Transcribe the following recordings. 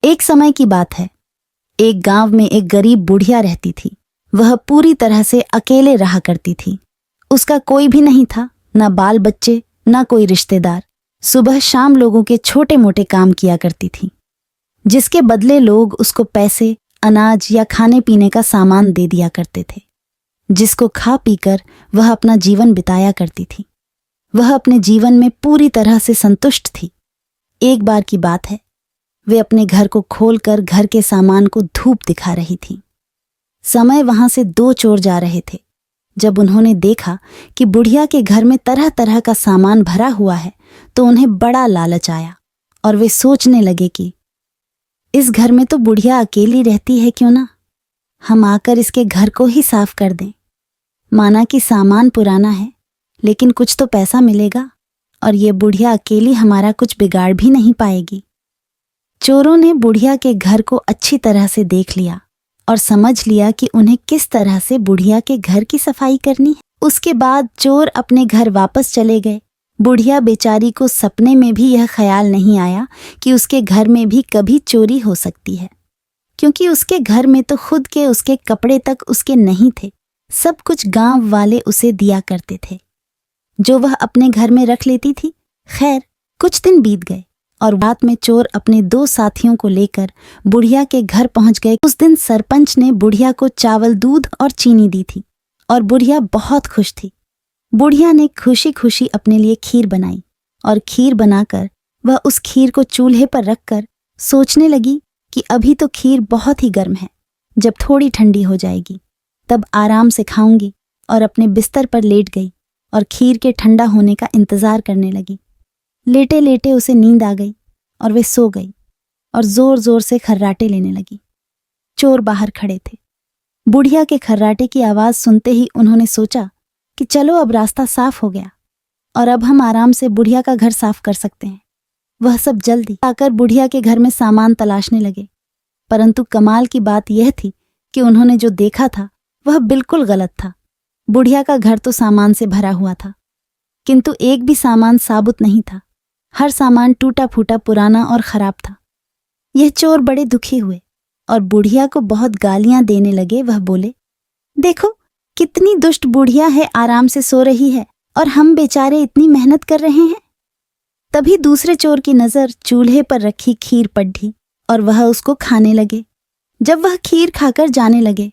एक समय की बात है। एक गांव में एक गरीब बुढ़िया रहती थी। वह पूरी तरह से अकेले रहा करती थी। उसका कोई भी नहीं था, न बाल बच्चे, न कोई रिश्तेदार। सुबह शाम लोगों के छोटे मोटे काम किया करती थी, जिसके बदले लोग उसको पैसे, अनाज या खाने पीने का सामान दे दिया करते थे, जिसको खा पीकर वह अपना जीवन बिताया करती थी। वह अपने जीवन में पूरी तरह से संतुष्ट थी। एक बार की बात है, वे अपने घर को खोलकर घर के सामान को धूप दिखा रही थी। समय वहां से 2 चोर जा रहे थे। जब उन्होंने देखा कि बुढ़िया के घर में तरह तरह का सामान भरा हुआ है, तो उन्हें बड़ा लालच आया और वे सोचने लगे कि इस घर में तो बुढ़िया अकेली रहती है, क्यों ना हम आकर इसके घर को ही साफ कर दें। माना कि सामान पुराना है, लेकिन कुछ तो पैसा मिलेगा और ये बुढ़िया अकेली हमारा कुछ बिगाड़ भी नहीं पाएगी। चोरों ने बुढ़िया के घर को अच्छी तरह से देख लिया और समझ लिया कि उन्हें किस तरह से बुढ़िया के घर की सफाई करनी है। उसके बाद चोर अपने घर वापस चले गए। बुढ़िया बेचारी को सपने में भी यह ख्याल नहीं आया कि उसके घर में भी कभी चोरी हो सकती है, क्योंकि उसके घर में तो खुद के उसके कपड़े तक उसके नहीं थे। सब कुछ गांव वाले उसे दिया करते थे, जो वह अपने घर में रख लेती थी। खैर, कुछ दिन बीत गए और रात में चोर अपने 2 साथियों को लेकर बुढ़िया के घर पहुंच गए। उस दिन सरपंच ने बुढ़िया को चावल, दूध और चीनी दी थी और बुढ़िया बहुत खुश थी। बुढ़िया ने खुशी खुशी अपने लिए खीर बनाई और खीर बनाकर वह उस खीर को चूल्हे पर रखकर सोचने लगी कि अभी तो खीर बहुत ही गर्म है, जब थोड़ी ठंडी हो जाएगी तब आराम से खाऊंगी। और अपने बिस्तर पर लेट गई और खीर के ठंडा होने का इंतजार करने लगी। लेटे लेटे उसे नींद आ गई और वे सो गई और जोर जोर से खर्राटे लेने लगी। चोर बाहर खड़े थे। बुढ़िया के खर्राटे की आवाज सुनते ही उन्होंने सोचा कि चलो अब रास्ता साफ हो गया और अब हम आराम से बुढ़िया का घर साफ कर सकते हैं। वह सब जल्दी आकर बुढ़िया के घर में सामान तलाशने लगे, परंतु कमाल की बात यह थी कि उन्होंने जो देखा था वह बिल्कुल गलत था। बुढ़िया का घर तो सामान से भरा हुआ था, किंतु एक भी सामान साबुत नहीं था। हर सामान टूटा फूटा, पुराना और खराब था। यह चोर बड़े दुखी हुए और बुढ़िया को बहुत गालियां देने लगे। वह बोले, देखो कितनी दुष्ट बुढ़िया है, आराम से सो रही है और हम बेचारे इतनी मेहनत कर रहे हैं। तभी दूसरे चोर की नजर चूल्हे पर रखी खीर पर ढी और वह उसको खाने लगे। जब वह खीर खाकर जाने लगे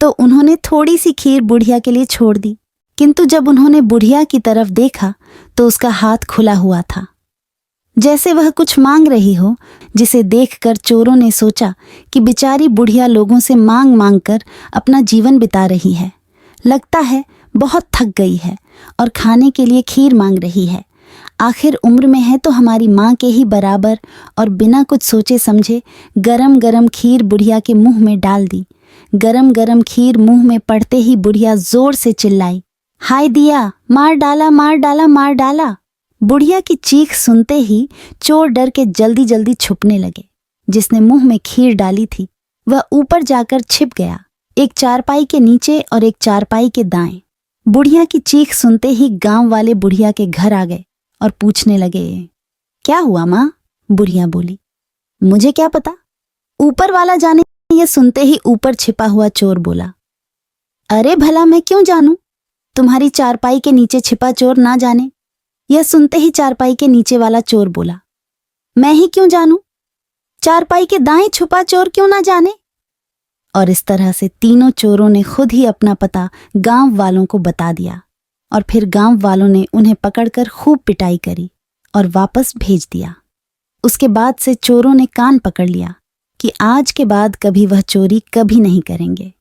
तो उन्होंने थोड़ी सी खीर बुढ़िया के लिए छोड़ दी, किंतु जब उन्होंने बुढ़िया की तरफ देखा तो उसका हाथ खुला हुआ था, जैसे वह कुछ मांग रही हो। जिसे देखकर चोरों ने सोचा कि बेचारी बुढ़िया लोगों से मांग मांग कर अपना जीवन बिता रही है, लगता है बहुत थक गई है और खाने के लिए खीर मांग रही है। आखिर उम्र में है तो हमारी माँ के ही बराबर। और बिना कुछ सोचे समझे गरम गरम खीर बुढ़िया के मुंह में डाल दी। गरम गरम खीर मुंह में पड़ते ही बुढ़िया जोर से चिल्लाई, हाय दिया, मार डाला, मार डाला, मार डाला। बुढ़िया की चीख सुनते ही चोर डर के जल्दी जल्दी छुपने लगे। जिसने मुंह में खीर डाली थी वह ऊपर जाकर छिप गया, एक चारपाई के नीचे और एक चारपाई के दाएं। बुढ़िया की चीख सुनते ही गांव वाले बुढ़िया के घर आ गए और पूछने लगे, क्या हुआ माँ? बुढ़िया बोली, मुझे क्या पता, ऊपर वाला जाने। यह सुनते ही ऊपर छिपा हुआ चोर बोला, अरे भला मैं क्यों जानूं, तुम्हारी चारपाई के नीचे छिपा चोर ना जाने। यह सुनते ही चारपाई के नीचे वाला चोर बोला, मैं ही क्यों जानूं, चारपाई के दाएं छुपा चोर क्यों ना जाने। और इस तरह से तीनों चोरों ने खुद ही अपना पता गांव वालों को बता दिया और फिर गांव वालों ने उन्हें पकड़कर खूब पिटाई करी और वापस भेज दिया। उसके बाद से चोरों ने कान पकड़ लिया कि आज के बाद कभी वह चोरी कभी नहीं करेंगे।